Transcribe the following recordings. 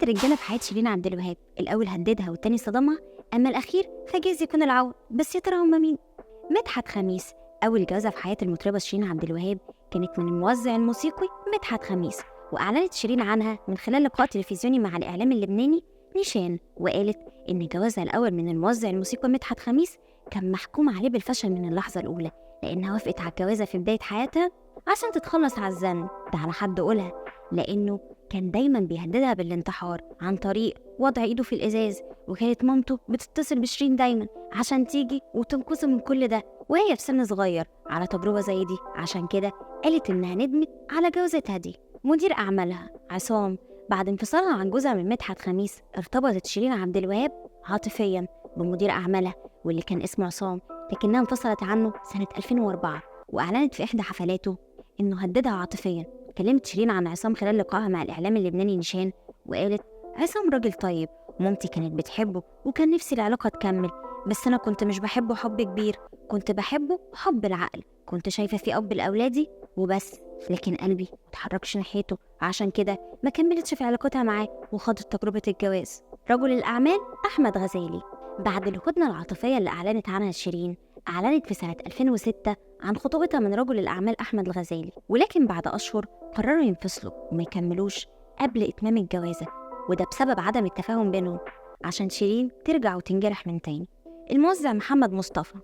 تلات رجالة في حياة شيرين عبد الوهاب، الأول هددها والتاني صدمها، أما الأخير فجايز يكون العوض. بس يا ترى هما مين؟ مدحت خميس. أول جوازة في حياة المطربة شيرين عبد الوهاب كانت من الموزع الموسيقي مدحت خميس، وأعلنت شيرين عنها من خلال لقاء تلفزيوني مع الإعلام اللبناني نيشان، وقالت إن جوازها الأول من الموزع الموسيقي مدحت خميس كان محكوم عليه بالفشل من اللحظة الأولى، لأنها وافقت على الجوازة في بداية حياتها عشان تتخلص على الذنب ده على حد قولها، لأنه كان دايما بيهددها بالانتحار عن طريق وضع ايده في الازاز، وكانت مامته بتتصل بشيرين دايما عشان تيجي وتنقذه من كل ده وهي في سن صغير على تجربه زي دي. عشان كده قالت انها ندمت على جوازتها دي. مدير اعمالها عصام بعد انفصالها عن جوزها من مدحت خميس ارتبطت شيرين عبد الوهاب عاطفيا بمدير اعمالها واللي كان اسمه عصام، لكنها انفصلت عنه سنه 2004 واعلنت في احدى حفلاته انه هددها عاطفيا. كلمت شيرين عن عصام خلال لقائها مع الإعلام اللبناني نيشان، وقالت عصام راجل طيب، مامتي كانت بتحبه وكان نفسي العلاقة تكمل، بس أنا كنت مش بحبه حب كبير، كنت بحبه حب العقل، كنت شايفة فيه أب لأولادي وبس، لكن قلبي متحركش ناحيته، عشان كده ما كملتش في علاقتها معاه وخاضت تجربة الجواز. رجل الأعمال أحمد غزالي. بعد الهدنة العاطفية اللي أعلنت عنها شيرين، أعلنت في سنة 2006 عن خطوبتها من رجل الأعمال أحمد الغزالي، ولكن بعد أشهر قرروا ينفصلوا وما يكملوش قبل إتمام الجوازة، وده بسبب عدم التفاهم بينهم عشان شيرين ترجع وتنجرح من تاني. الموزع محمد مصطفى.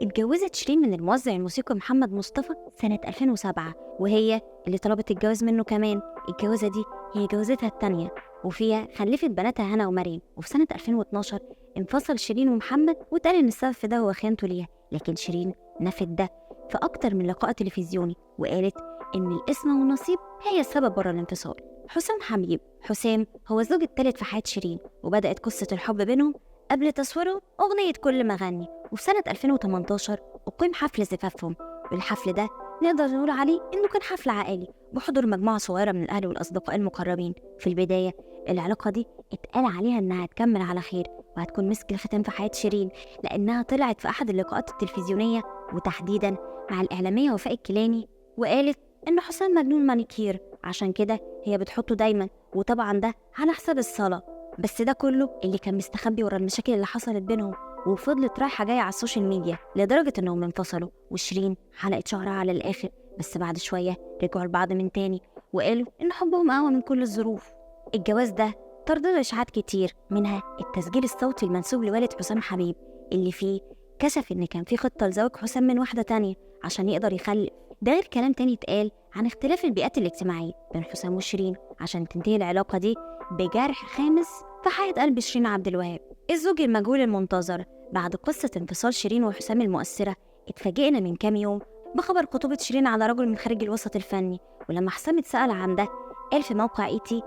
اتجوزت شيرين من الموزع الموسيقي محمد مصطفى سنة 2007، وهي اللي طلبت الجواز منه كمان. الجوازة دي هي جوازتها التانية، وفيها خلفت بناتها هنا ومريم. وفي سنة 2012 انفصل شيرين ومحمد، واتقال إن السبب في ده هو خيانته ليها، لكن شيرين نفت ده في أكتر من لقاء تلفزيوني وقالت إن القسمة والنصيب هي السبب ورا الانفصال. حسام حبيب. حسام هو الزوج الثالث في حياة شيرين، وبدأت قصة الحب بينهم قبل تصويره أغنية كل ما غني، وفي سنة 2018 أقيم حفل زفافهم، والحفل ده نقدر نقول عليه إنه كان حفل عائلي بحضور مجموعة صغيرة من الأهل والأصدقاء المقربين. في البداية العلاقة دي اتقال عليها إنها هتكمل على خير وهتكون مسك الختام في حياة شيرين، لأنها طلعت في أحد اللقاءات التلفزيونية وتحديدا مع الإعلامية وفاء الكيلاني، وقالت إن حسام مجنون مانيكير، عشان كده هي بتحطه دايما، وطبعا ده على حساب الصلاة. بس ده كله اللي كان مستخبي ورا المشاكل اللي حصلت بينهم، وفضلت رايحة جاية على السوشيال ميديا لدرجة إنهم انفصلوا، وشيرين حلقت شعرها على الآخر، بس بعد شوية رجعوا لبعض من تاني وقالوا إن حبهم أقوى من كل الظروف. الجواز ده طردله إشاعات كتير، منها التسجيل الصوتي المنسوب لوالد حسام حبيب اللي فيه كشف إن كان في خطة لزواج حسام من واحدة تانية عشان يقدر يخلف. ده غير كلام تاني اتقال عن اختلاف البيئات الاجتماعية بين حسام وشيرين عشان تنتهي العلاقة دي بجرح خامس في حياة قلب شيرين عبد الوهاب. الزوج المجهول المنتظر. بعد قصة انفصال شيرين وحسام المؤثرة، اتفاجئنا من كام يوم بخبر خطوبة شيرين على رجل من خارج الوسط الفني، ولما حسام اتسأل عن ده قال في موقع ايتي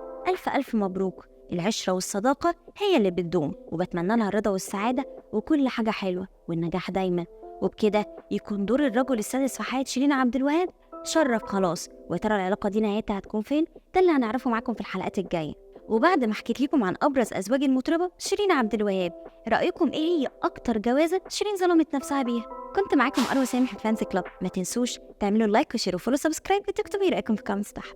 ألف مبروك، العشرة والصداقة هي اللي بتدوم، وبتمنى لها الرضا والسعادة وكل حاجة حلوة والنجاح دايما. وبكده يكون دور الرجل السادس في حياة شيرين عبد الوهاب شرف خلاص. وترى العلاقة دي نهايتها هتكون فين؟ ده اللي هنعرفه معاكم في الحلقات الجاية. وبعد ما حكيت لكم عن أبرز أزواج المطربة شيرين عبد الوهاب، رأيكم إيه هي أكتر جوازة شيرين ظلمت نفسها بيها؟ كنت معاكم أروى سامح في فانس كلاب. ما تنسوش تعملوا لايك وشير وفولو سبسكرايب وتكتبوا رأيكم في كومنتس تحت.